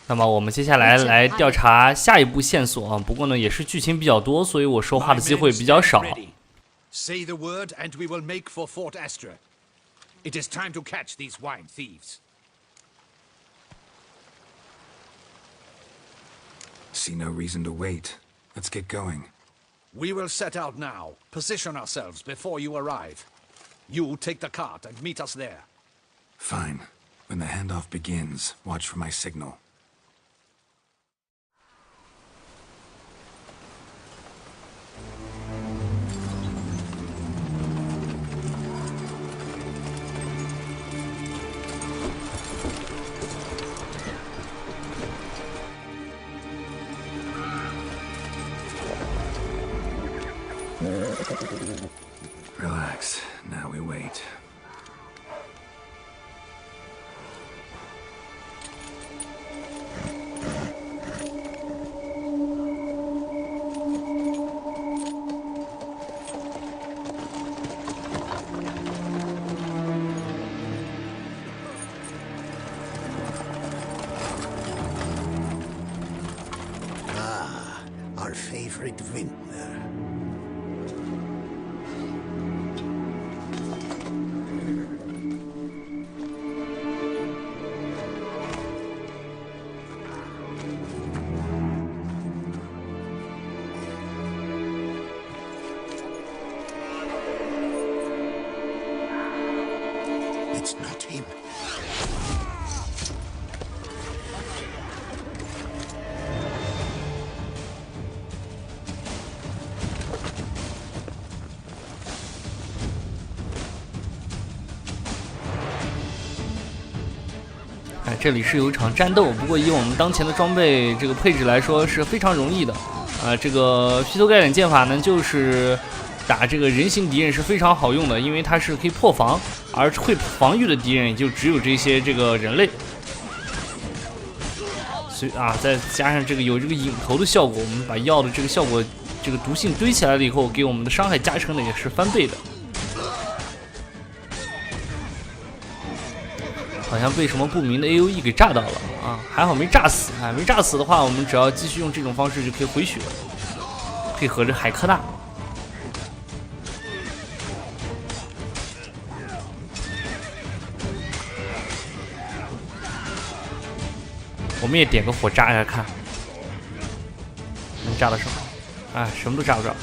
那么我们接下来来调查下一步线索啊，不过呢也是剧情比较多，所以我说话的机会比较少。Say the word and we will make for Fort Astra. It is time to catch these wine thieves. See no reason to wait. Let's get going. We will set out now. Position ourselves before you arrive. You take the cart and meet us there. Fine. When the handoff begins, watch for my signal. Relax. Now we wait. Our favorite vintner. It's not him.哎，这里是有一场战斗，不过以我们当前的装备这个配置来说是非常容易的。这个劈头盖脸剑法呢，就是打这个人形敌人是非常好用的，因为它是可以破防，而会防御的敌人也就只有这些这个人类。所以再加上这个有这个引头的效果，我们把药的这个效果，这个毒性堆起来了以后，给我们的伤害加成的也是翻倍的。好像被什么不明的 AOE 给炸到了啊！还好没炸死啊！没炸死的话，我们只要继续用这种方式就可以回血，配合着海科纳。我们也点个火炸一下看，能炸到什么？哎，什么都炸不着。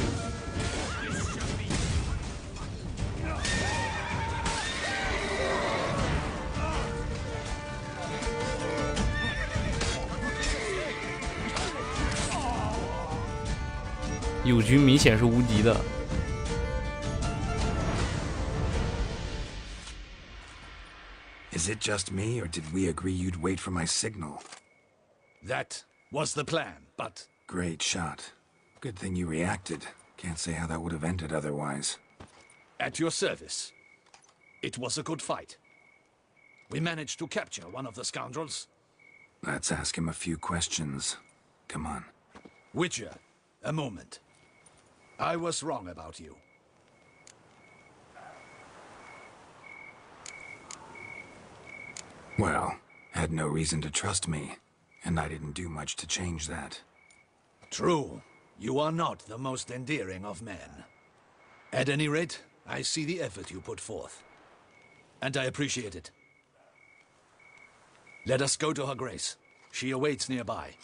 友军明显是无敌的。Is it just me, or did we agree you'd wait for my signal? That was the plan, but... Great shot. Good thing you reacted. Can't say how that would have ended otherwise. At your service. It was a good fight. We managed to capture one of the scoundrels. Let's ask him a few questions. Come on. Witcher, a moment. I was wrong about you. Well, had no reason to trust me, and I didn't do much to change that. True. You are not the most endearing of men. At any rate, I see the effort you put forth. And I appreciate it. Let us go to her grace. She awaits nearby.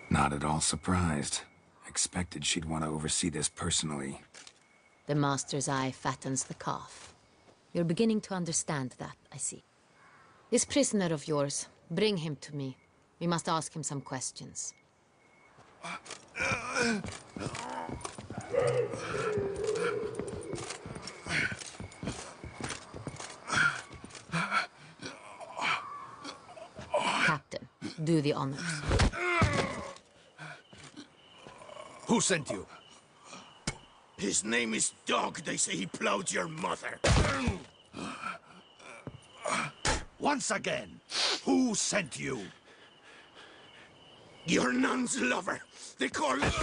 Not at all surprised. Expected she'd want to oversee this personally. The master's eye fattens the calf. You're beginning to understand that, I see. This prisoner of yours, bring him to me. We must ask him some questions. Captain, do the honors. Who sent you? His name is Dog. They say he plowed your mother. Once again, who sent you? Your nun's lover. They call it...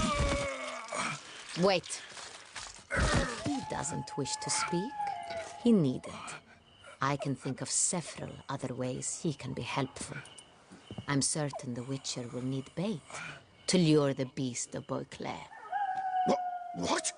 Wait. If he doesn't wish to speak, he needn't. I can think of several other ways he can be helpful. I'm certain the Witcher will need bait to lure the beast of Beauclair. What?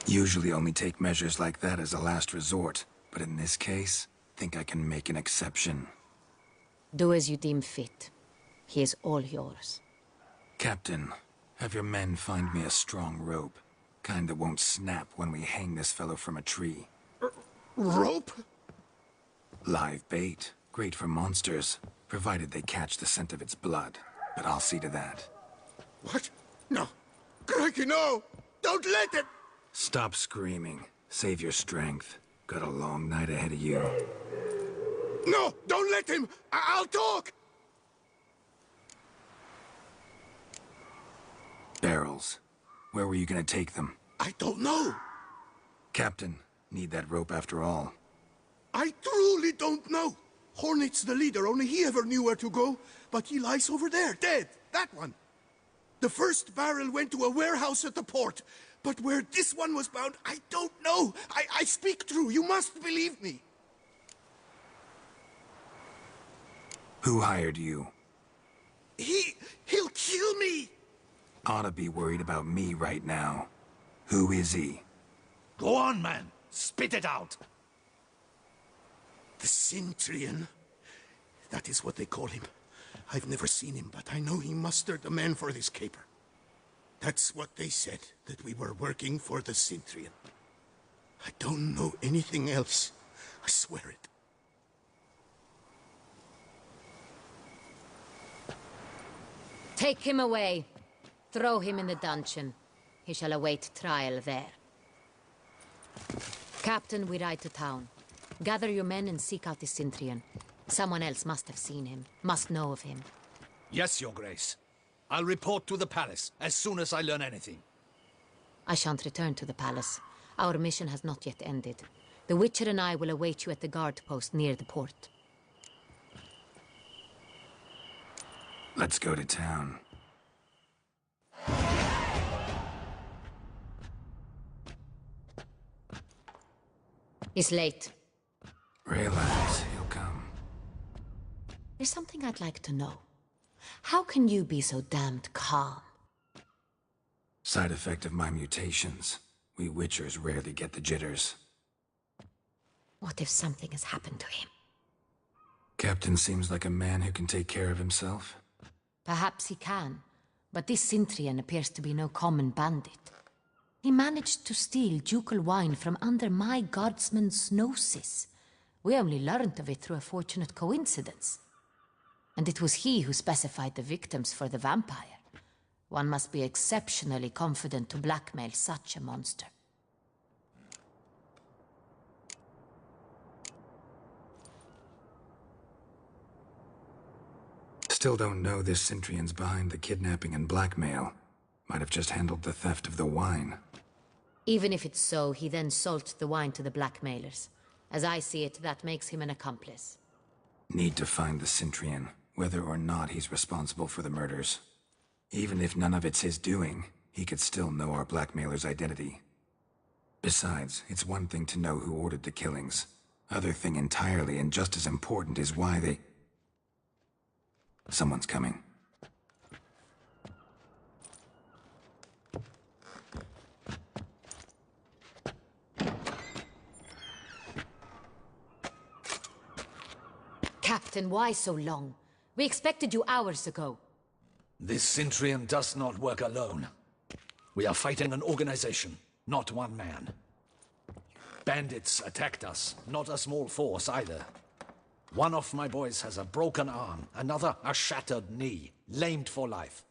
Usually only take measures like that as a last resort, but in this case, think I can make an exception. Do as you deem fit. He is all yours. Captain, have your men find me a strong rope. Kind that won't snap when we hang this fellow from a tree. Rope? Live bait. Great for monsters, provided they catch the scent of its blood. But I'll see to that. What? No. Crikey, no! Don't let it! Stop screaming. Save your strength. Got a long night ahead of you. No! Don't let him! I'll talk! Barrels. Where were you gonna take them? I don't know. Captain, need that rope after all. I truly don't know. Hornet's the leader, only he ever knew where to go. But he lies over there, dead. That one. The first barrel went to a warehouse at the port. But where this one was bound, I don't know. I speak true. You must believe me. Who hired you? He'll kill me. Ought to be worried about me right now. Who is he? Go on, man. Spit it out. The Cintrian. That is what they call him. I've never seen him, but I know he mustered the men for this caper. That's what they said, that we were working for the Cintrian. I don't know anything else. I swear it. Take him away. Throw him in the dungeon. He shall await trial there. Captain, we ride to town. Gather your men and seek out the Cintrian. Someone else must have seen him, must know of him. Yes, Your Grace. I'll report to the palace as soon as I learn anything. I shan't return to the palace. Our mission has not yet ended. The Witcher and I will await you at the guard post near the port. Let's go to town. It's late. Relax, he'll come. There's something I'd like to know. How can you be so damned calm? Side effect of my mutations. We Witchers rarely get the jitters. What if something has happened to him? Captain seems like a man who can take care of himself. Perhaps he can, but this Cintrian appears to be no common bandit. He managed to steal ducal wine from under my guardsman's noses. We only learned of it through a fortunate coincidence. And it was he who specified the victims for the vampire. One must be exceptionally confident to blackmail such a monster. Still don't know this Cintrian's behind the kidnapping and blackmail. Might have just handled the theft of the wine. Even if it's so, he then sold the wine to the blackmailers. As I see it, that makes him an accomplice. Need to find the Cintrian, whether or not he's responsible for the murders. Even if none of it's his doing, he could still know our blackmailer's identity. Besides, it's one thing to know who ordered the killings. Other thing entirely, and just as important, is why they... Someone's coming. Captain, why so long? We expected you hours ago. This Cintrian does not work alone. We are fighting an organization, not one man. Bandits attacked us, not a small force either. One of my boys has a broken arm, another a shattered knee, lamed for life.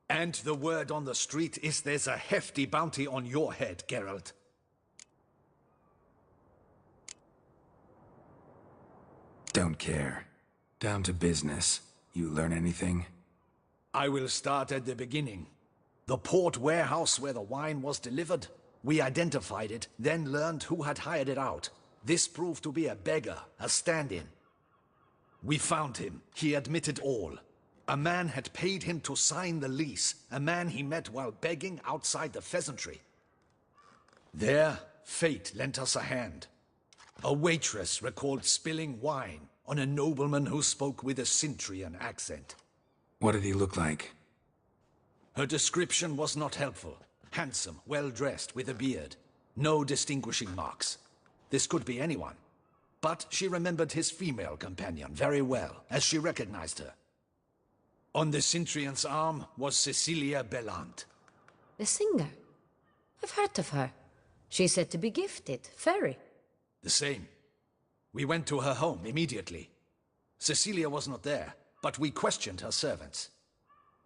And the word on the street is there's a hefty bounty on your head, Geralt. Don't care. Down to business. You learn anything? I will start at the beginning. The port warehouse where the wine was delivered. We identified it, then learned who had hired it out. This proved to be a beggar, a stand-in. We found him. He admitted all. A man had paid him to sign the lease. A man he met while begging outside the pheasantry. There, fate lent us a hand. A waitress recalled spilling wine on a nobleman who spoke with a Cintrian accent. What did he look like? Her description was not helpful. Handsome, well-dressed, with a beard. No distinguishing marks. This could be anyone. But she remembered his female companion very well, as she recognized her. On the Cintrian's arm was Cecilia Bellant. The singer? I've heard of her. She's said to be gifted. Very. The same. We went to her home immediately. Cecilia was not there, but we questioned her servants.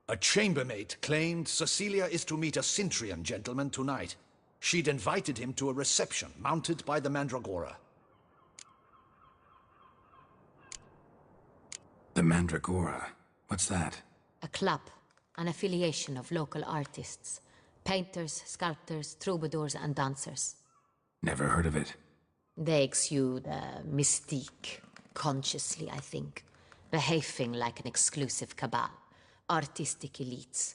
A chambermaid claimed Cecilia is to meet a Cintrian gentleman tonight. She'd invited him to a reception mounted by the Mandragora. The Mandragora? What's that? A club, an affiliation of local artists. Painters, sculptors, troubadours and dancers. Never heard of it. They exude mystique, consciously, I think. Behaving like an exclusive cabal. Artistic elites.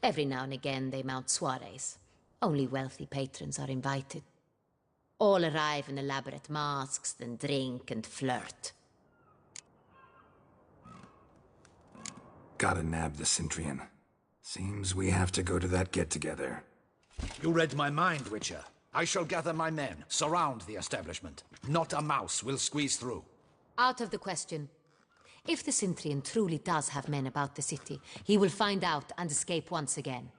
Every now and again they mount soirees. Only wealthy patrons are invited. All arrive in elaborate masks, then drink and flirt. Gotta nab the Cintrian. Seems we have to go to that get-together. You read my mind, Witcher. I shall gather my men, surround the establishment. Not a mouse will squeeze through. Out of the question. If the Cintrian truly does have men about the city, he will find out and escape once again.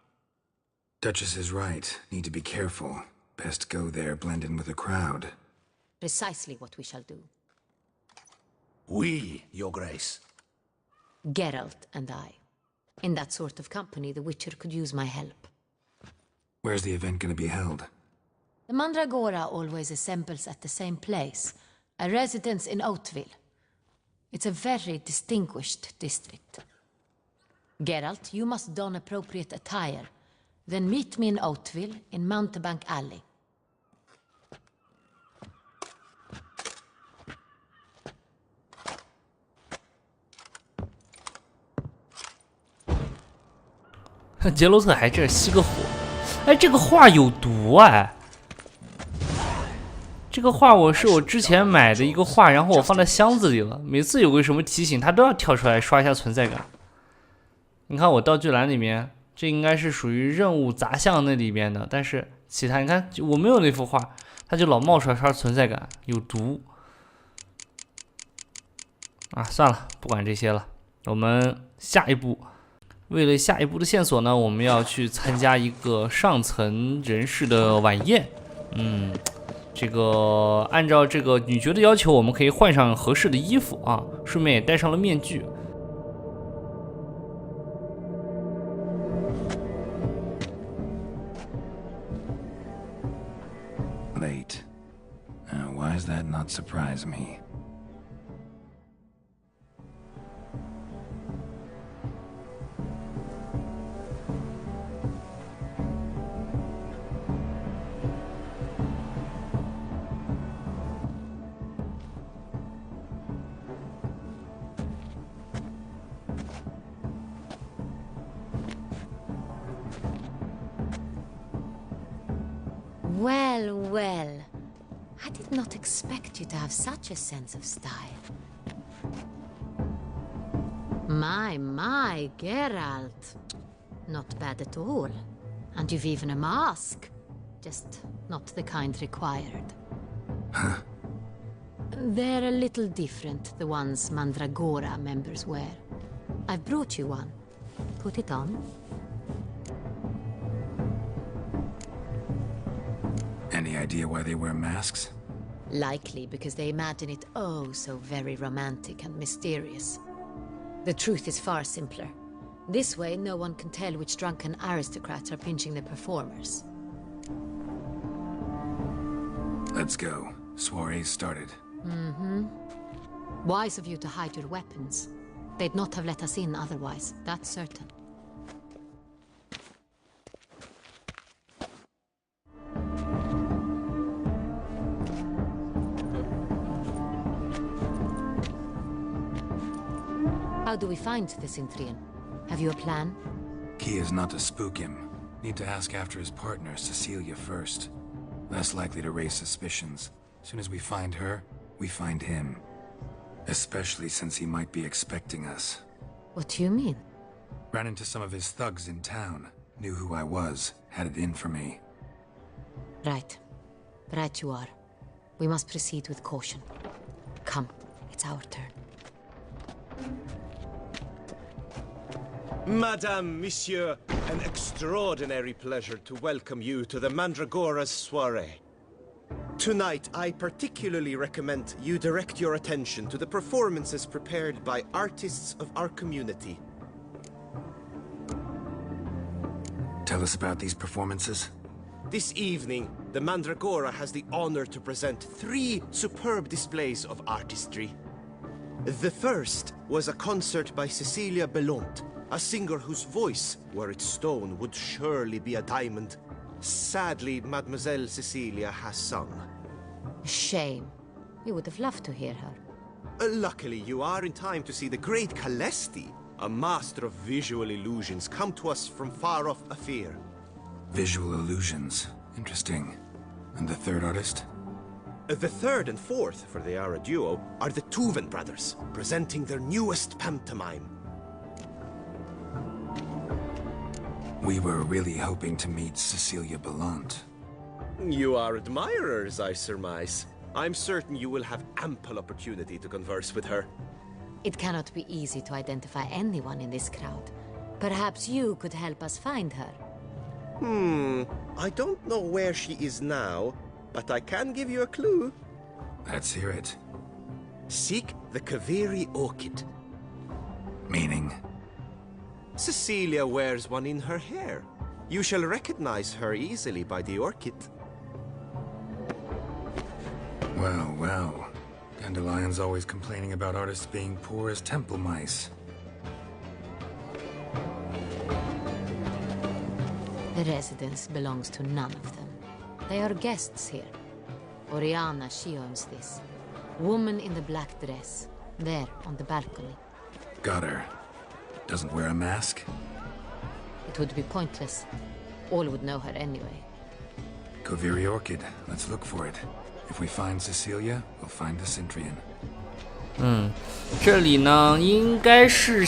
Duchess is right. Need to be careful. Best go there, blend in with the crowd. Precisely what we shall do. We, Your Grace. Geralt and I. In that sort of company, the Witcher could use my help. Where's the event gonna be held? The Mandragora always assembles at the same place, a residence in Oatville. It's a very distinguished district. Geralt, you must don appropriate attire. Then meet me in Oatville, in Mountebank Alley.杰洛特还这吸个火，哎，这个画有毒哎！这个画我之前买的一个画，然后我放在箱子里了。每次有个什么提醒，它都要跳出来刷一下存在感。你看我道具栏里面，这应该是属于任务杂项那里面的，但是其他你看我没有那幅画，它就老冒出来刷存在感，有毒啊！算了，不管这些了，我们下一步。为了下一步的线索呢，我们要去参加一个上层人士的晚宴。这个按照这个女爵的要求，我们可以换上合适的衣服啊，顺便也戴上了面具。Late. Why does that not surprise me? Well, well. I did not expect you to have such a sense of style. My, Geralt. Not bad at all. And you've even a mask. Just not the kind required. Huh? They're a little different, the ones Mandragora members wear. I've brought you one. Put it on. Any idea why they wear masks? Likely because they imagine it oh so very romantic and mysterious. The truth is far simpler. This way, no one can tell which drunken aristocrats are pinching the performers. Let's go. Soiree's started. Wise of you to hide your weapons. They'd not have let us in otherwise, that's certain. How do we find the Cintrian? Have you a plan? Key is not to spook him. Need to ask after his partner, Cecilia, first. Less likely to raise suspicions. Soon as we find her, we find him. Especially since he might be expecting us. What do you mean? Ran into some of his thugs in town. Knew who I was. Had it in for me. Right. Right you are. We must proceed with caution. Come, it's our turn. Madame, Monsieur, an extraordinary pleasure to welcome you to the Mandragora's soiree. Tonight, I particularly recommend you direct your attention to the performances prepared by artists of our community. Tell us about these performances. This evening, the Mandragora has the honor to present 3 superb displays of artistry. The first was a concert by Cecilia Belont, a singer whose voice, were it stone, would surely be a diamond. Sadly, Mademoiselle Cecilia has sung. Shame. We would have loved to hear her. Luckily, you are in time to see the great Calesti, a master of visual illusions, come to us from far off Afir. Visual illusions. Interesting. And the third artist? The third and fourth, for they are a duo, are the Tuven brothers, presenting their newest pantomime. We were really hoping to meet Cecilia Belont. You are admirers, I surmise. I'm certain you will have ample opportunity to converse with her. It cannot be easy to identify anyone in this crowd. Perhaps you could help us find her. I don't know where she is now, but I can give you a clue. Let's hear it. Seek the Kaveri orchid. Meaning? Cecilia wears one in her hair. You shall recognize her easily by the orchid. Well, well. Dandelion's always complaining about artists being poor as temple mice. The residence belongs to none of them. They are guests here. Oriana, she owns this. Woman in the black dress. There, on the balcony. Got her. Doesn't wear a mask? It would be pointless. All would know her anyway. Kaveri Orchid. Let's look for it. If we find Cecilia, we'll find the Cintrian. 这里呢，应该是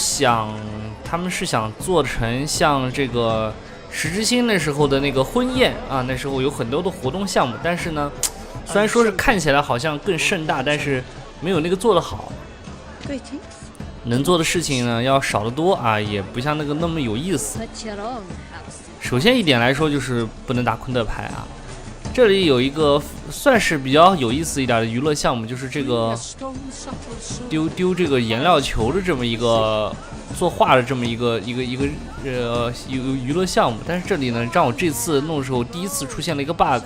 他们是想做成像这个石之星那时候的那个婚宴啊，那时候有很多的活动项目，但是呢，虽然说是看起来好像更盛大，但是没有那个做得好。能做的事情呢要少得多啊，也不像那个那么有意思。首先一点来说就是不能打昆特牌啊。这里有一个算是比较有意思一点的娱乐项目，就是这个丢这个颜料球的这么一个作画的这么一个娱乐项目。但是这里呢，让我这次弄的时候第一次出现了一个 bug。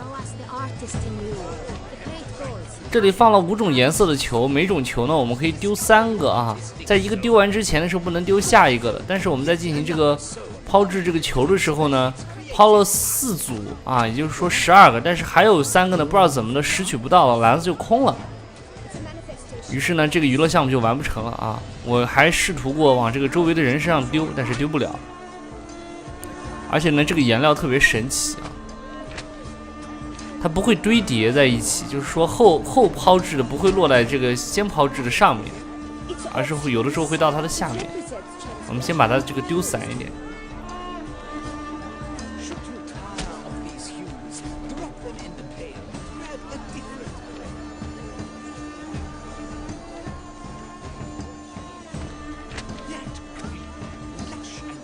这里放了5种颜色的球，每种球呢我们可以丢3个啊，在一个丢完之前的时候不能丢下一个的。但是我们在进行这个抛掷这个球的时候呢，抛了4组啊，也就是说12个，但是还有3个呢，不知道怎么的拾取不到了，篮子就空了。于是呢，这个娱乐项目就完不成了啊！我还试图过往这个周围的人身上丢，但是丢不了。而且呢，这个颜料特别神奇啊，它不会堆叠在一起，就是说后抛掷的不会落在这个先抛掷的上面，而是会有的时候会到它的下面。我们先把它这个丢散一点。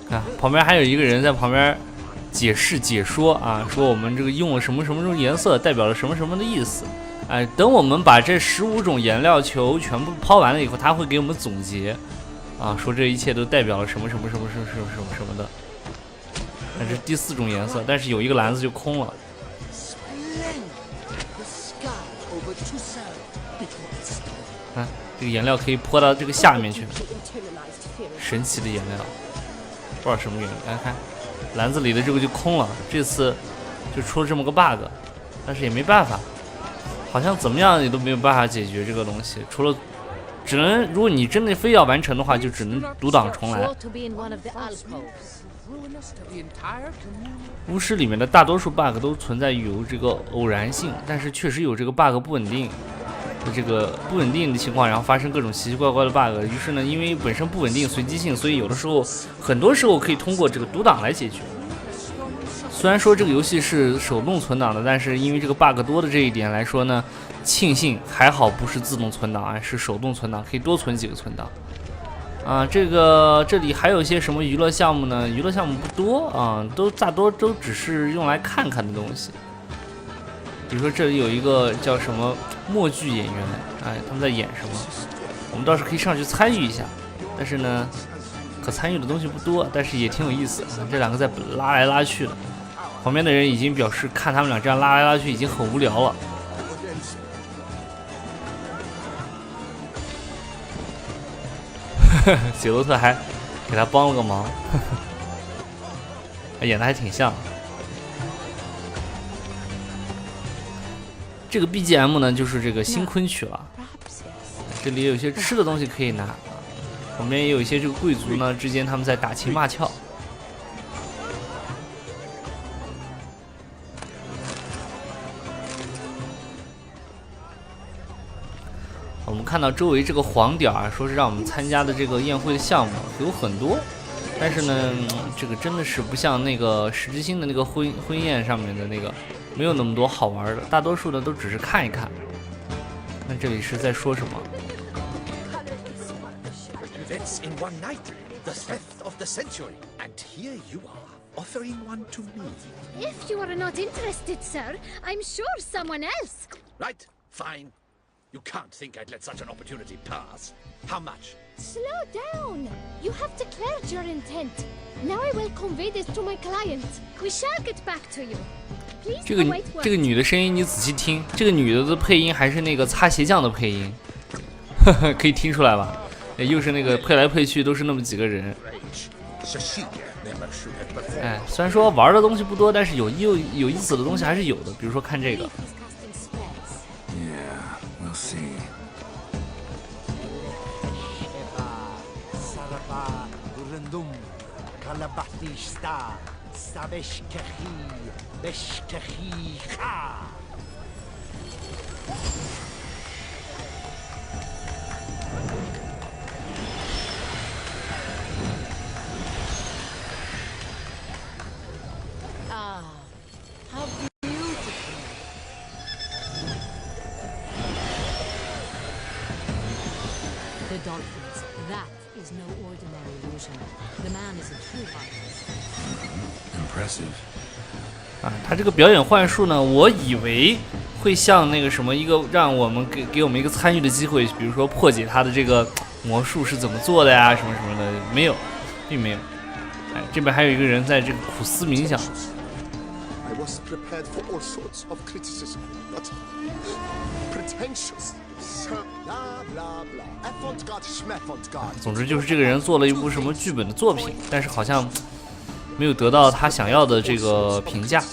啊，旁边还有一个人在旁边解说啊，说我们这个用了什么什么种颜色，代表了什么什么的意思。哎，等我们把这15种颜料球全部抛完了以后，他会给我们总结啊，说这一切都代表了什么什么什么什么什么什么什么的。那这是第4种颜色，但是有一个篮子就空了。啊，这个颜料可以泼到这个下面去，神奇的颜料。不知道什么原因，看篮子里的这个就空了，这次就出了这么个 bug， 但是也没办法，好像怎么样也都没有办法解决这个东西，除了只能如果你真的非要完成的话，就只能读档重来。巫师里面的大多数 bug 都存在于有这个偶然性，但是确实有这个 bug 不稳定的这个不稳定的情况，然后发生各种奇奇怪怪的 bug。于是呢，因为本身不稳定、随机性，所以有的时候，很多时候可以通过这个读档来解决。虽然说这个游戏是手动存档的，但是因为这个 bug 多的这一点来说呢，庆幸还好不是自动存档啊，是手动存档，可以多存几个存档。这里还有一些什么娱乐项目呢？娱乐项目不多啊，大多都只是用来看看的东西。比如说这里有一个叫什么默剧演员，哎，他们在演什么？我们倒是可以上去参与一下，但是呢，可参与的东西不多，但是也挺有意思。这两个在拉来拉去的，旁边的人已经表示看他们俩这样拉来拉去已经很无聊了。雪罗特还给他帮了个忙，演的还挺像。这个 BGM 呢，就是这个新昆曲了。这里有一些吃的东西可以拿，旁边也有一些这个贵族呢之间他们在打情骂俏。我们看到周围这个黄点儿，说是让我们参加的这个宴会的项目有很多，但是呢，这个真的是不像那个实质性的那个婚宴上面的那个，没有那么多好玩的，大多数的都只是看一看。那这里是在说什么？ Events in one night, the theft of the century, and here you are, offering one to me. If you are not interested, sir, I'm sure someone else. Right, fine. You can't think I'd let such an opportunity pass. How much? Slow down. You have declared your intent. Now I will convey this to my client. We shall get back to you. Please 这个 await word. 这个女的声音你仔细听，这个女的配音还是那个擦鞋匠的配音，可以听出来吧？又是那个配来配去都是那么几个人。哎，虽然说玩的东西不多，但是有意思的东西还是有的。比如说看这个。Yeah, we'll see. Ah, how beautiful. The dolphins. That is no ordinary illusion. The man is a true artist. Impressive. 啊，他这个表演幻术呢，我以为会像那个什么一个让我们给我们一个参与的机会，比如说破解他的这个魔术是怎么做的呀，什么什么的，没有，并没有。哎，这边还有一个人在这个苦思冥想。I was prepared for all sorts of criticism, but pretentious. Blah blah blah. Avant-garde, schmavant-garde. 总之就是这个人做了一部什么剧本的作品，但是好像没有得到他想要的这个评价。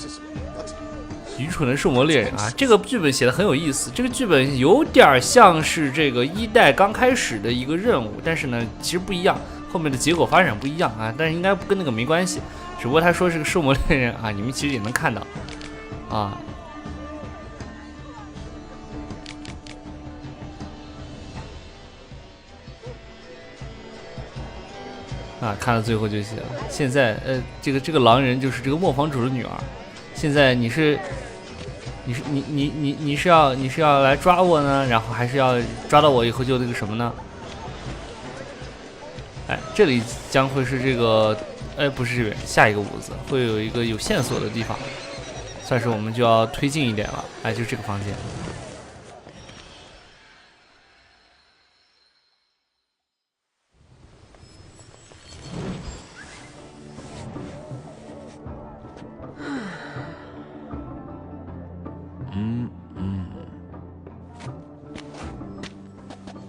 愚蠢的圣魔猎人啊，这个剧本写的很有意思。这个剧本有点像是这个一代刚开始的一个任务，但是呢，其实不一样，后面的结果发展不一样啊。但是应该跟那个没关系，只不过他说是个圣魔猎人啊，你们其实也能看到啊。啊，看到最后就写了。现在，这个狼人就是这个磨坊主的女儿。现在你是要来抓我呢，然后还是要抓到我以后就那个什么呢？哎，这里将会是这个，哎，不是这边，下一个屋子会有一个有线索的地方，算是我们就要推进一点了。哎，就是这个房间。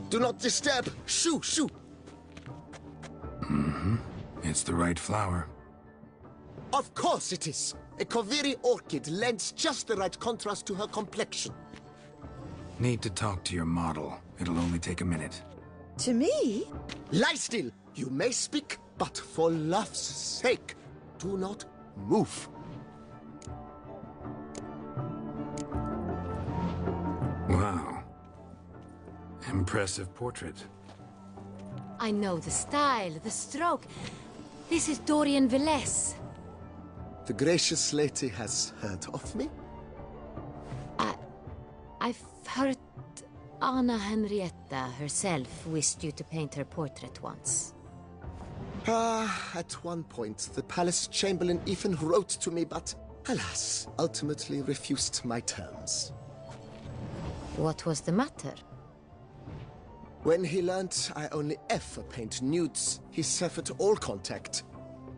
Do not disturb. Shoo, shoo. It's the right flower. Of course it is. A Koviri orchid lends just the right contrast to her complexion. Need to talk to your model. It'll only take a minute. To me? Lie still! You may speak, but for love's sake, do not move. Wow. Impressive portrait. I know the style, the stroke. This is Dorian Velez. The gracious lady has heard of me? I've heard Anna Henrietta herself wished you to paint her portrait once. At one point, the palace chamberlain even wrote to me, but alas, ultimately refused my terms. What was the matter? When he learned I only ever paint nudes, he severed all contact.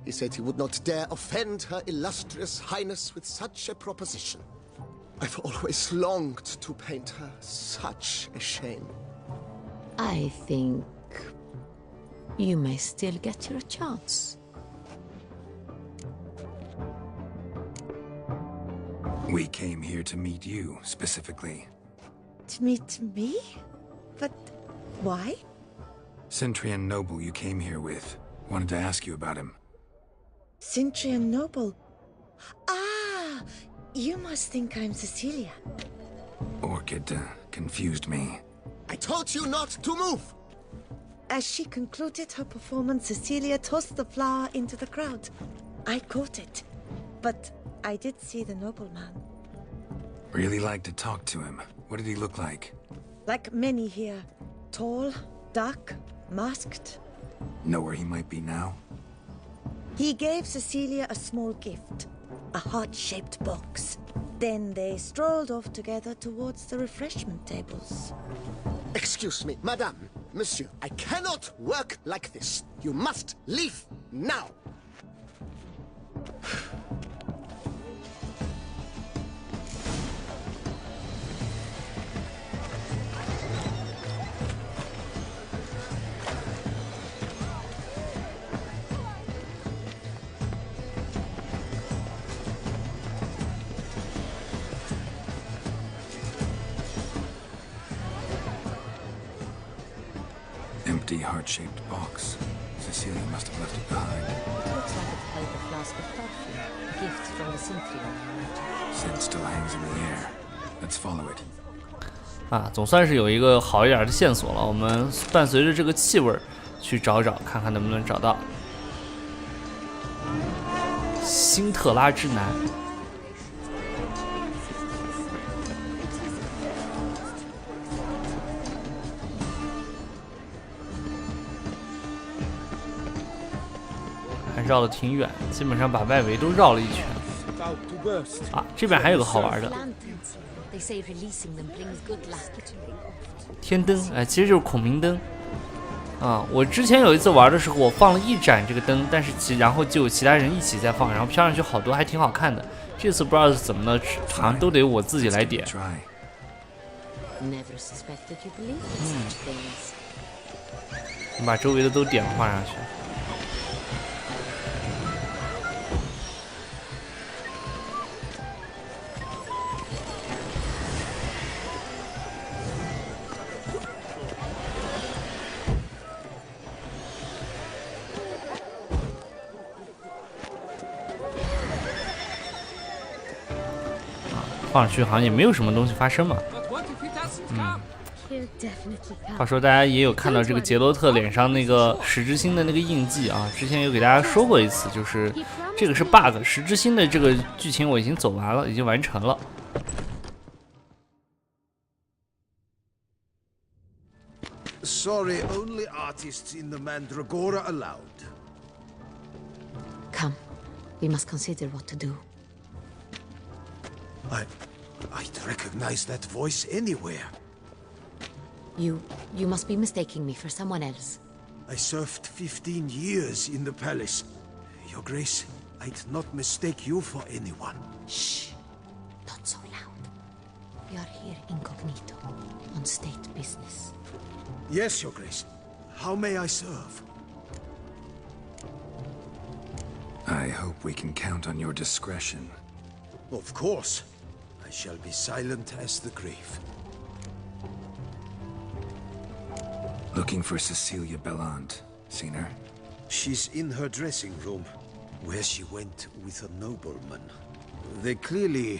He said he would not dare offend her illustrious highness with such a proposition. I've always longed to paint her. Such a shame. I think you may still get your chance. We came here to meet you, specifically. To meet me? But why? Centrian noble you came here with. Wanted to ask you about him. Cintrian Noble. Ah! You must think I'm Cecilia. Orchid confused me. I told you not to move! As she concluded her performance, Cecilia tossed the flower into the crowd. I caught it. But I did see the nobleman. Really like to talk to him. What did he look like? Like many here. Tall, dark, masked. Know where he might be now? He gave Cecilia a small gift. A heart-shaped box. Then they strolled off together towards the refreshment tables. Excuse me, madame, monsieur, I cannot work like this. You must leave now. Empty heart-shaped box. Cecilia must have left it behind. It looks like it held a flask of perfume, a gift from the Cintrian. Scent still hangs in the air. Let's follow it. 总算是有一个好一点的线索了。我们伴随着这个气味去找找，看看能不能找到辛特拉之男。还绕得挺远，基本上把外围都绕了一圈。这边还有个好玩的。天灯，其实就是孔明灯。我之前有一次玩的时候，我放了一盏这个灯，但是然后就有其他人一起在放，然后飘上去好多，还挺好看的。这次不知道是怎么了，好像都得我自己来点。你把周围的都点了，放上去。放上去好像也没有什么东西发生嘛。话说大家也有看到这个杰罗特脸上那个十之星的那个印记啊，之前有给大家说过一次，就是这个是 bug， 十之星的这个剧情我已经走完了，已经完成了。Sorry, only artists in the Mandragora allowed. Come, we must consider what to do. I'd recognize that voice anywhere. You must be mistaking me for someone else. I served 15 years in the palace. Your Grace, I'd not mistake you for anyone. Shh! Not so loud. We are here incognito, on state business. Yes, Your Grace. How may I serve? I hope we can count on your discretion. Of course. I shall be silent as the grave. Look Looking for Cecilia Bellant. Seen her? She's in her dressing room, where she went with a nobleman. They clearly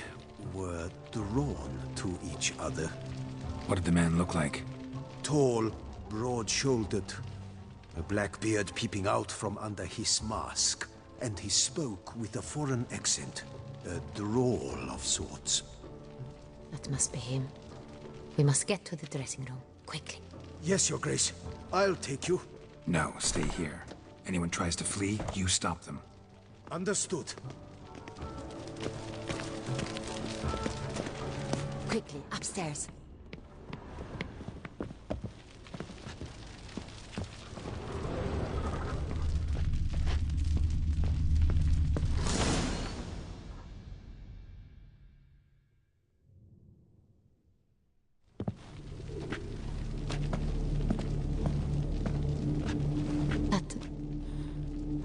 were drawn to each other. What did the man look like? Tall, broad-shouldered, a black beard peeping out from under his mask, and he spoke with a foreign accent, a drawl of sorts. That must be him. We must get to the dressing room, quickly. Yes, Your Grace. I'll take you. No, stay here. Anyone tries to flee, you stop them. Understood. Quickly, upstairs.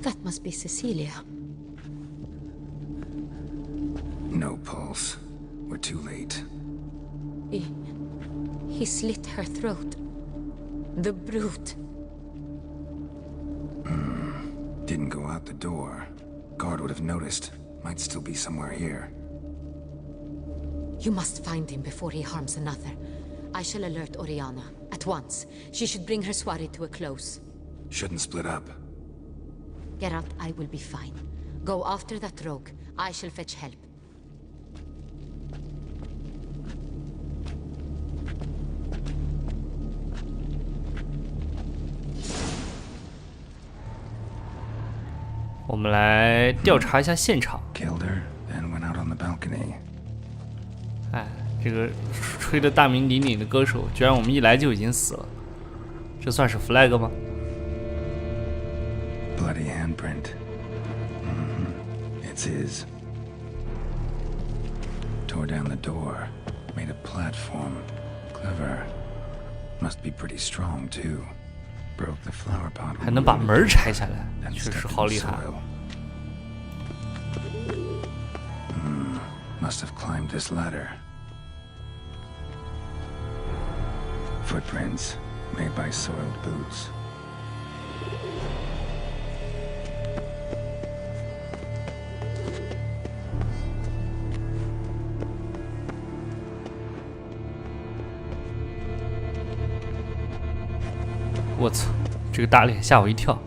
That must be Cecilia. No pulse. We're too late. He slit her throat. The brute. Didn't go out the door. Guard would have noticed. Might still be somewhere here. You must find him before he harms another. I shall alert Oriana. At once. She should bring her soiree to a close. Shouldn't split up. Geralt, I will be fine. Go after that rogue. I shall fetch help.我们来调查一下现场。 Killed her, then went out on the balcony. 哎，这个吹得大名鼎鼎的歌手，居然我们一来就已经死了，这算是 flag 吗？ Bloody handprint. It's his. Tore down the door. Made a platform. Clever. Must be pretty strong, too. Broke the flower pot. 还能把门拆下来，确实好厉害。 Must have climbed this ladder. Footprints made by soiled boots. 我操，这个大脸吓我一跳。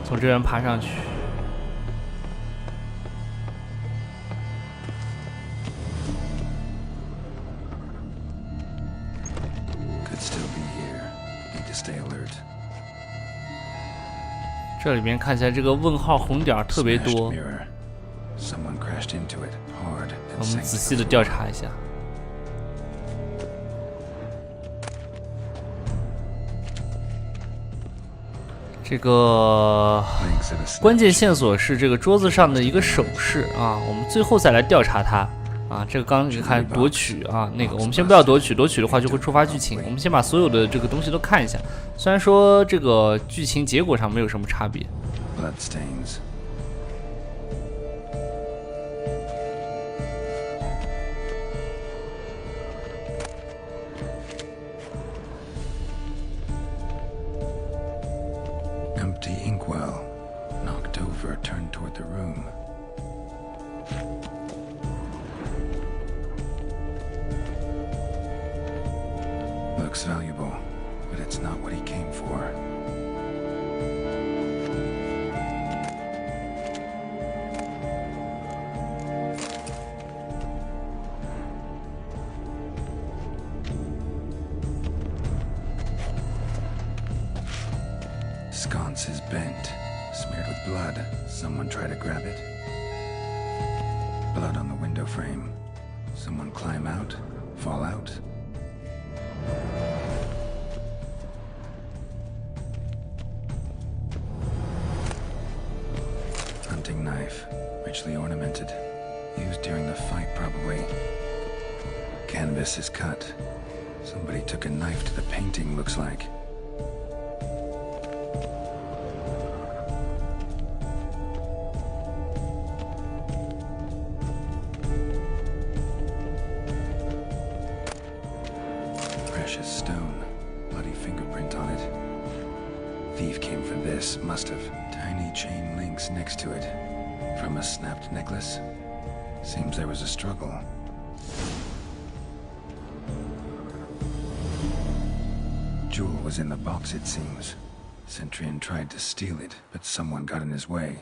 从这边爬上去。 这里边看起来这个问号红点特别多，我们仔细的调查一下。这个关键线索是这个桌子上的一个首饰啊，我们最后再来调查它。 啊，这个刚刚你看夺取啊，那个我们先不要夺取，夺取的话就会触发剧情。我们先把所有的这个东西都看一下，虽然说这个剧情结果上没有什么差别。Empty inkwell, knocked over, turned toward the room. Looks valuable, but it's not what he came for. Sconce is bent, smeared with blood. Someone try to grab it. Blood on the window frame. Someone climb out, fall out. Hunting knife, richly ornamented. Used during the fight, probably. Canvas is cut. Somebody took a knife to the painting, looks like. must have. Tiny chain links next to it. From a snapped necklace? Seems there was a struggle. Jewel was in the box, it seems. Centurion tried to steal it, but someone got in his way.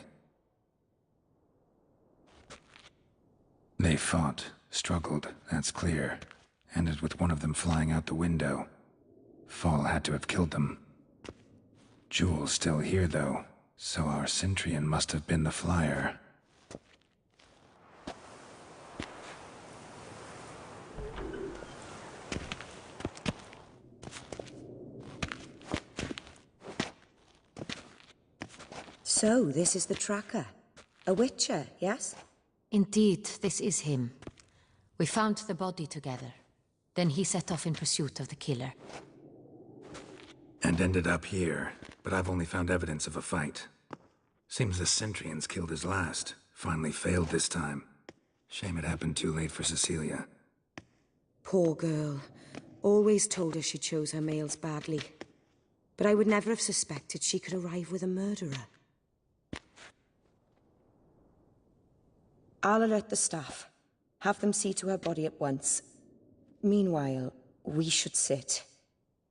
They fought, struggled, that's clear. Ended with one of them flying out the window. Fall had to have killed them. Jewel's still here, though, so our Centurion must have been the flyer. So, this is the tracker. A witcher, yes? Indeed, this is him. We found the body together. Then he set off in pursuit of the killer. And ended up here, but I've only found evidence of a fight. Seems the Centurions killed his last. Finally failed this time. Shame it happened too late for Cecilia. Poor girl. Always told her she chose her males badly. But I would never have suspected she could arrive with a murderer. I'll alert the staff. Have them see to her body at once. Meanwhile, we should sit.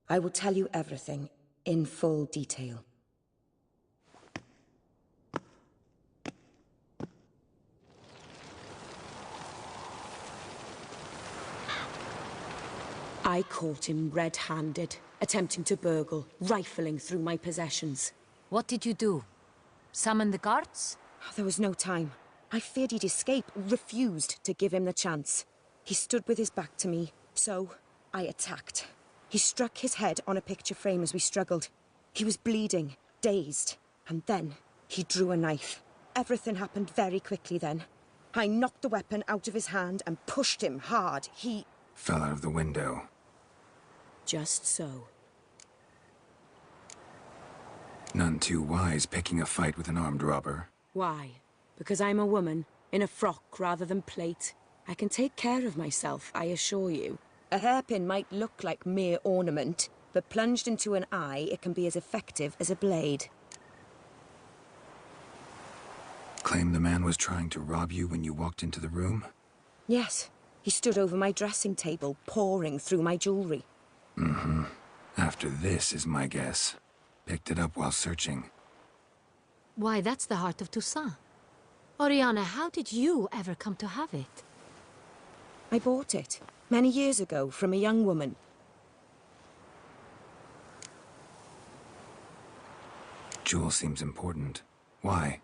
I will tell you everything, in full detail. I caught him red-handed, attempting to burgle, rifling through my possessions. What did you do? Summon the guards? There was no time. I feared he'd escape, refused to give him the chance. He stood with his back to me, so I attacked. He struck his head on a picture frame as we struggled. He was bleeding, dazed, and then he drew a knife. Everything happened very quickly then. I knocked the weapon out of his hand and pushed him hard. He fell out of the window. Just so. None too wise picking a fight with an armed robber. Why? Because I'm a woman, in a frock rather than plate. I can take care of myself, I assure you. A hairpin might look like mere ornament, but plunged into an eye, it can be as effective as a blade. Claim the man was trying to rob you when you walked into the room? Yes. He stood over my dressing table, pouring through my jewelry. Mm-hmm. After this is my guess. Picked it up while searching. Why, that's the heart of Toussaint. Oriana, how did you ever come to have it? I bought it, many years ago, from a young woman. Jewel seems important. Why?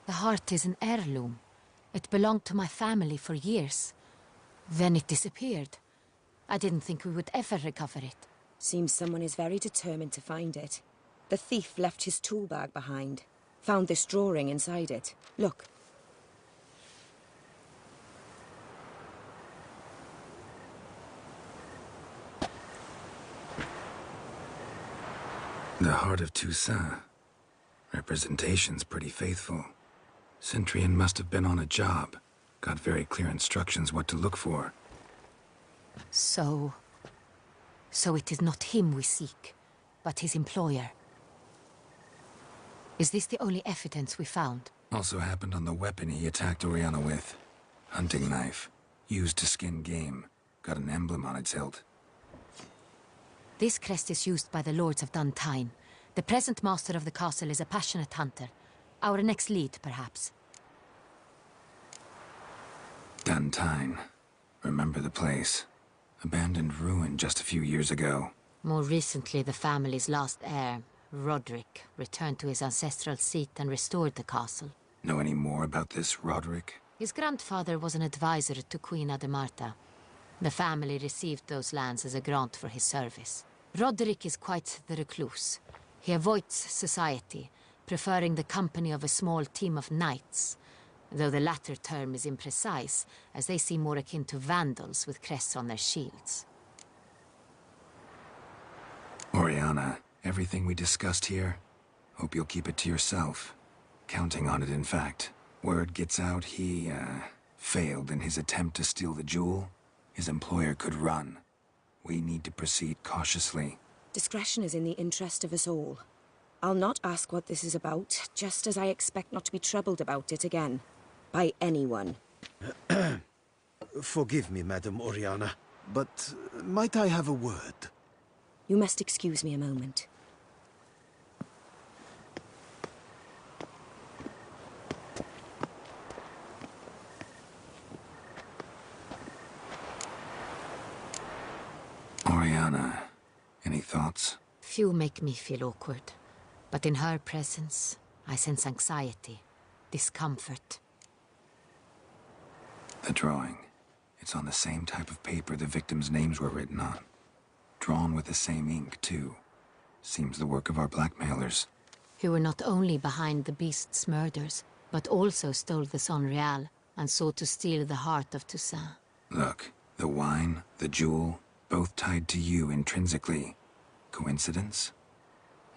The heart is an heirloom. It belonged to my family for years. Then it disappeared. I didn't think we would ever recover it. Seems someone is very determined to find it. The thief left his tool bag behind. Found this drawing inside it. Look. The heart of Toussaint. Representation's pretty faithful. Centurion must have been on a job. Got very clear instructions what to look for. So it is not him we seek, but his employer. Is this the only evidence we found? Also happened on the weapon he attacked Oriana with. Hunting knife. Used to skin game. Got an emblem on its hilt. This crest is used by the Lords of Duntine. The present master of the castle is a passionate hunter. Our next lead, perhaps. Duntine. Remember the place. Abandoned ruin just a few years ago. More recently, the family's last heir, Roderick, returned to his ancestral seat and restored the castle. Know any more about this Roderick? His grandfather was an advisor to Queen Ademarta. The family received those lands as a grant for his service. Roderick is quite the recluse. He avoids society, preferring the company of a small team of knights, though the latter term is imprecise, as they seem more akin to vandals with crests on their shields. Oriana, everything we discussed here, hope you'll keep it to yourself. Counting on it, in fact. Word gets out he, failed in his attempt to steal the jewel. His employer could run. We need to proceed cautiously. Discretion is in the interest of us all. I'll not ask what this is about, just as I expect not to be troubled about it again. By anyone. Forgive me, Madam Oriana, but might I have a word? You must excuse me a moment. Oriana, any thoughts? Few make me feel awkward, but in her presence, I sense anxiety, discomfort. The drawing. It's on the same type of paper the victims' names were written on. Drawn with the same ink, too. Seems the work of our blackmailers. Who were not only behind the beast's murders, but also stole the Son Real and sought to steal the heart of Toussaint. Look, the wine, the jewel, both tied to you intrinsically. Coincidence?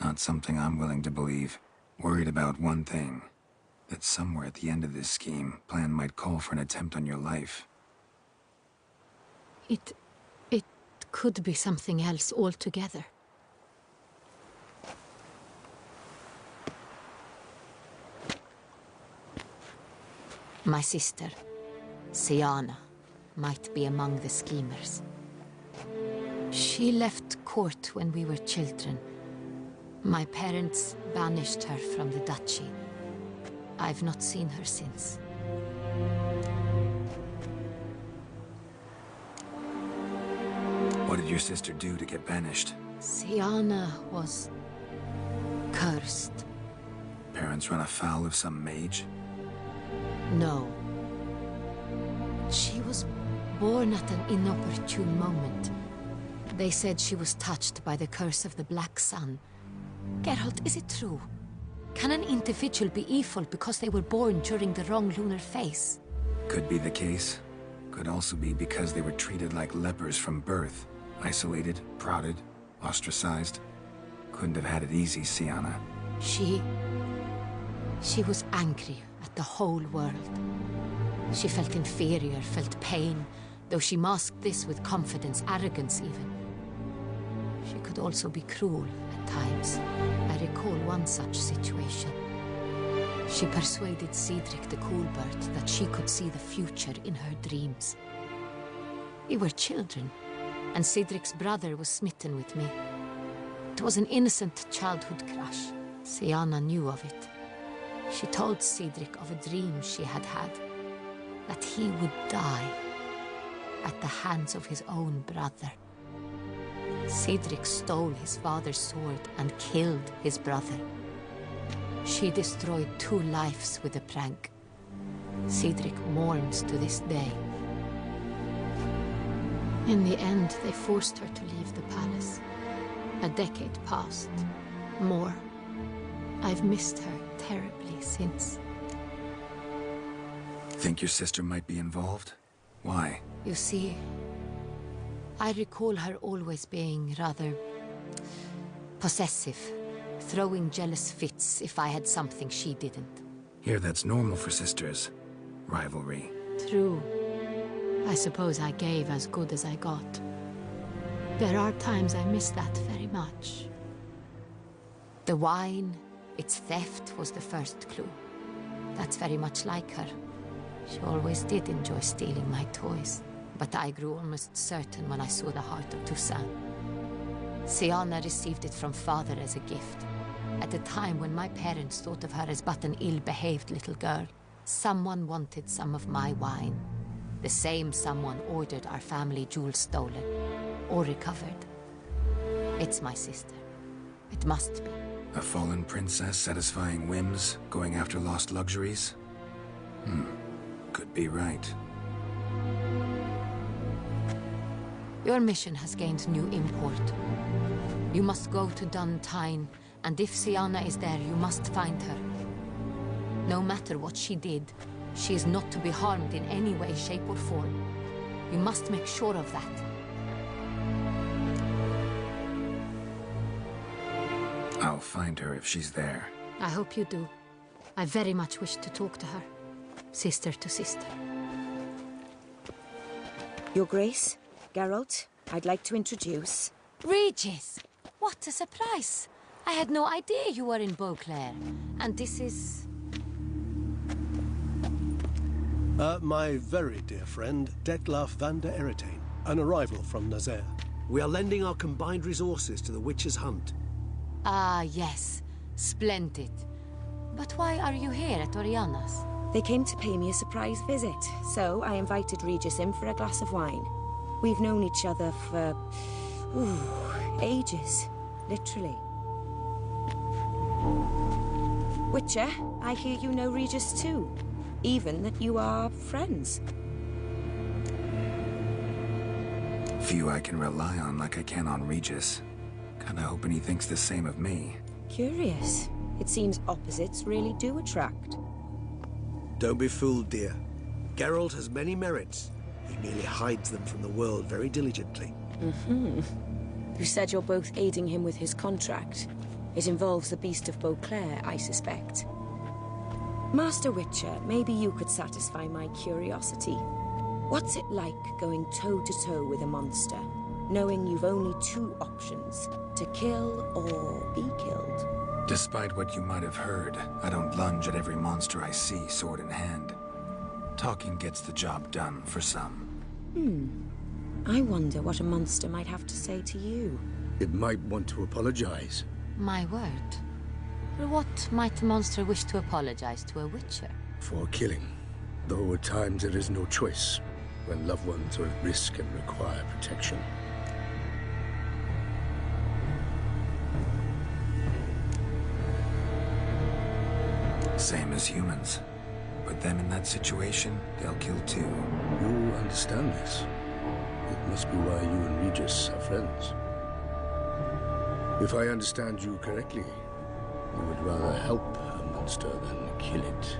Not something I'm willing to believe. Worried about one thing. That somewhere at the end of this scheme, plan might call for an attempt on your life. It could be something else altogether. My sister, Siana, might be among the schemers. She left court when we were children. My parents banished her from the duchy. I've not seen her since. What did your sister do to get banished? Siana was cursed. Parents run afoul of some mage? No. She was born at an inopportune moment. They said she was touched by the curse of the Black Sun. Geralt, is it true? Can an individual be evil because they were born during the wrong lunar phase? Could be the case. Could also be because they were treated like lepers from birth. Isolated, prodded, ostracized. Couldn't have had it easy, Siana. She was angry at the whole world. She felt inferior, felt pain, though she masked this with confidence, arrogance even. She could also be cruel at times. I recall one such situation. She persuaded Cedric the Coolbird that she could see the future in her dreams. We were children, and Cedric's brother was smitten with me. It was an innocent childhood crush. Siana knew of it. She told Cedric of a dream she had had, that he would die at the hands of his own brother. Cedric stole his father's sword and killed his brother. She destroyed 2 lives with a prank. Cedric mourns to this day. In the end, they forced her to leave the palace. A decade passed. More. I've missed her terribly since. Think your sister might be involved? Why? You see, I recall her always being rather possessive, throwing jealous fits if I had something she didn't. Here, that's normal for sisters. Rivalry. True. I suppose I gave as good as I got. There are times I miss that very much. The wine, its theft, was the first clue. That's very much like her. She always did enjoy stealing my toys. But I grew almost certain when I saw the heart of Toussaint. Siana received it from father as a gift. At a time when my parents thought of her as but an ill-behaved little girl, someone wanted some of my wine. The same someone ordered our family jewels stolen, or recovered. It's my sister. It must be. A fallen princess satisfying whims, going after lost luxuries? Could be right. Your mission has gained new import. You must go to Dun Tyne, and if Siana is there, you must find her. No matter what she did, she is not to be harmed in any way, shape, or form. You must make sure of that. I'll find her if she's there. I hope you do. I very much wish to talk to her. Sister to sister. Your Grace, Geralt, I'd like to introduce... Regis! What a surprise! I had no idea you were in Beauclair. And this is... My very dear friend, Detlef van der Eretain, an arrival from Nazaire. We are lending our combined resources to the Witcher's hunt. Ah, yes. Splendid. But why are you here at Oriana's? They came to pay me a surprise visit, so I invited Regis in for a glass of wine. We've known each other for... ages. Literally. Witcher, I hear you know Regis too. Even that you are friends. Few I can rely on like I can on Regis. Kinda hoping he thinks the same of me. Curious. It seems opposites really do attract. Don't be fooled, dear. Geralt has many merits. He merely hides them from the world very diligently. You said you're both aiding him with his contract. It involves the Beast of Beauclair, I suspect. Master Witcher, maybe you could satisfy my curiosity. What's it like going toe-to-toe with a monster, knowing you've only two options, to kill or be killed? Despite what you might have heard, I don't lunge at every monster I see sword in hand. Talking gets the job done for some. I wonder what a monster might have to say to you. It might want to apologize. My word. For what might a monster wish to apologize to a Witcher? For killing. Though at times there is no choice, when loved ones are at risk and require protection. Same as humans. Put them in that situation, they'll kill too. You understand this. It must be why you and Regis are friends. If I understand you correctly, you would rather help a monster than kill it.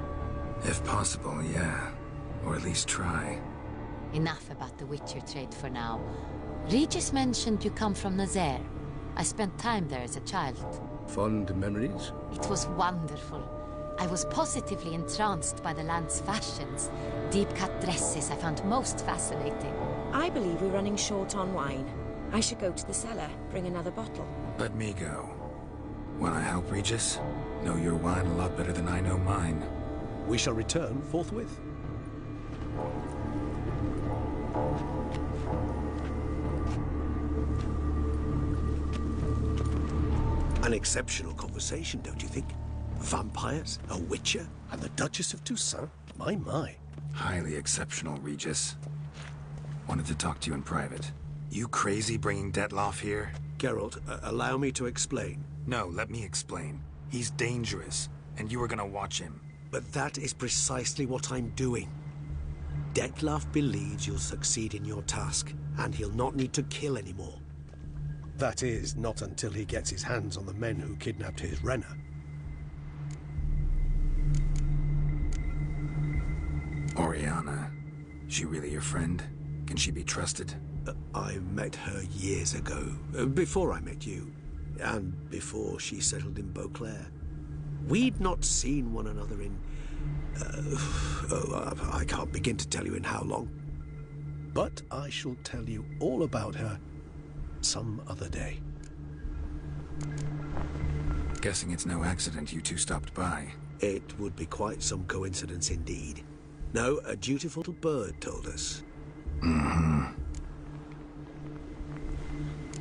If possible, yeah. Or at least try. Enough about the Witcher trade for now. Regis mentioned you come from Nazaire. I spent time there as a child. Fond memories? It was wonderful. I was positively entranced by the land's fashions. Deep-cut dresses I found most fascinating. I believe we're running short on wine. I should go to the cellar, bring another bottle. Let me go. Wanna help, Regis? Know your wine a lot better than I know mine. We shall return forthwith. An exceptional conversation, don't you think? Vampires, a witcher, And the Duchess of Toussaint? My. Highly exceptional, Regis. Wanted to talk to you in private. You crazy bringing Detlef here? Geralt, allow me to explain. No, let me explain. He's dangerous, and you were gonna watch him. But that is precisely what I'm doing. Detlef believes you'll succeed in your task, and he'll not need to kill anymore. That is, not until he gets his hands on the men who kidnapped his Renna. Oriana. She really your friend? Can she be trusted? I met her years ago, before I met you, and before she settled in Beauclair. We'd not seen one another in... I can't begin to tell you in how long. But I shall tell you all about her some other day. Guessing it's no accident you two stopped by. It would be quite some coincidence indeed. No, a dutiful bird told us.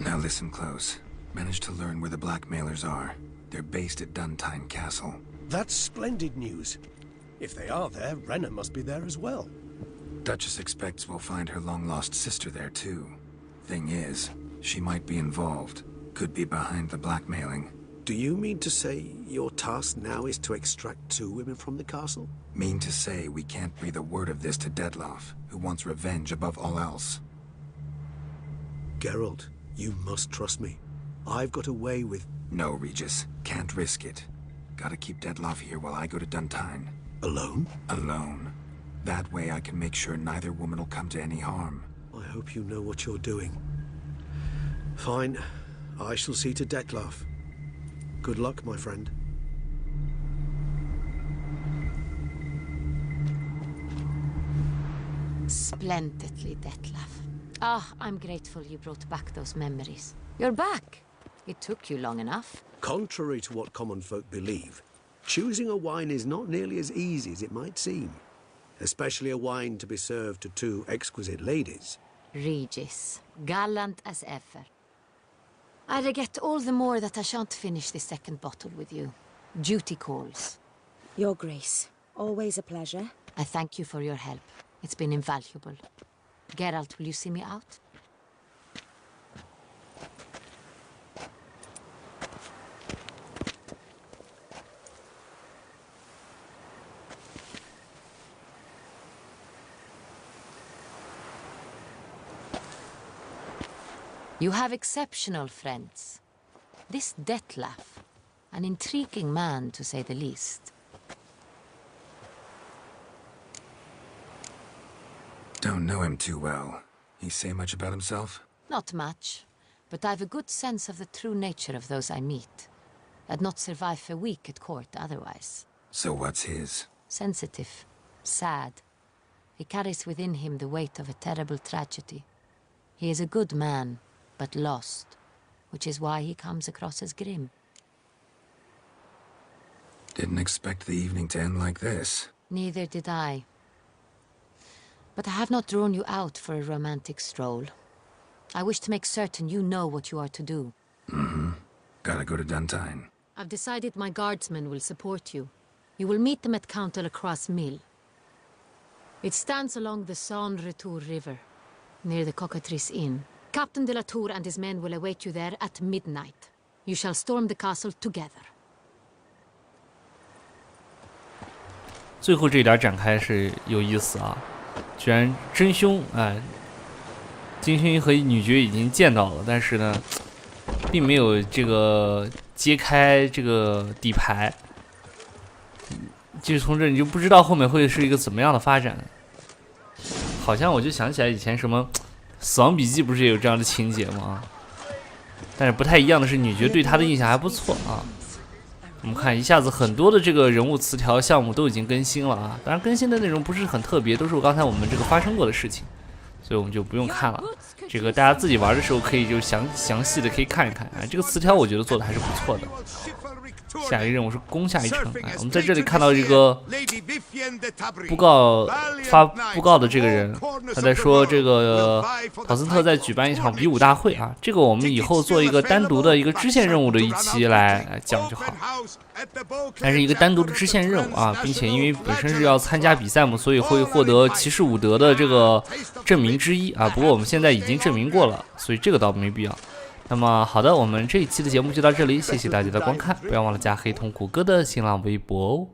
Now listen close. Managed to learn where the blackmailers are. They're based at Duntine Castle. That's splendid news. If they are there, Renna must be there as well. Duchess expects we'll find her long-lost sister there too. Thing is, she might be involved. Could be behind the blackmailing. Do you mean to say your task now is to extract 2 women from the castle? Mean to say we can't breathe a word of this to Detlef, who wants revenge above all else. Geralt, you must trust me. I've got away with... No, Regis. Can't risk it. Gotta keep Detlef here while I go to Duntine. Alone? Alone. That way I can make sure neither woman will come to any harm. I hope you know what you're doing. Fine. I shall see to Detlef. Good luck, my friend. Splendidly, Detlef. Ah, I'm grateful you brought back those memories. You're back. It took you long enough. Contrary to what common folk believe, choosing a wine is not nearly as easy as it might seem, especially a wine to be served to two exquisite ladies. Regis, gallant as ever. I regret all the more that I shan't finish this second bottle with you. Duty calls. Your Grace, always a pleasure. I thank you for your help. It's been invaluable. Geralt, will you see me out? You have exceptional friends. This Detlef, an intriguing man to say the least. Don't know him too well. He say much about himself? Not much, but I've a good sense of the true nature of those I meet. I'd not survive a week at court otherwise. So what's his? Sensitive, sad. He carries within him the weight of a terrible tragedy. He is a good man, but lost, which is why he comes across as grim. Didn't expect the evening to end like this. Neither did I. But I have not drawn you out for a romantic stroll. I wish to make certain you know what you are to do. Mm-hmm. Gotta go to Duntine. I've decided my guardsmen will support you. You will meet them at Count de la Croix Mill. It stands along the Saône-Retour River, near the Cockatrice Inn. Captain de la Tour and his men will await you there at midnight. You shall storm the castle together. 最后这一点展开是有意思啊，居然真凶金勋和女爵已经见到了，但是呢，并没有这个揭开这个底牌，就是从这你就不知道后面会是一个怎么样的发展。好像我就想起来以前什么。死亡笔记不是也有这样的情节吗？但是不太一样的是，女爵对他的印象还不错啊。我们看一下子很多的这个人物词条项目都已经更新了啊，当然更新的内容不是很特别，都是刚才我们这个发生过的事情，所以我们就不用看了。这个大家自己玩的时候可以就详细的可以看一看啊。这个词条我觉得做的还是不错的。下一个任务是攻下一城，我们在这里看到这个发布告的这个人，他在说这个陶森特在举办一场比武大会啊，这个我们以后做一个单独的一个支线任务的一期来讲就好。它是一个单独的支线任务啊，并且因为本身是要参加比赛嘛，所以会获得骑士武德的这个证明之一啊。不过我们现在已经证明过了，所以这个倒没必要。那么好的，我们这一期的节目就到这里，谢谢大家的观看，不要忘了加黑瞳谷歌的新浪微博哦。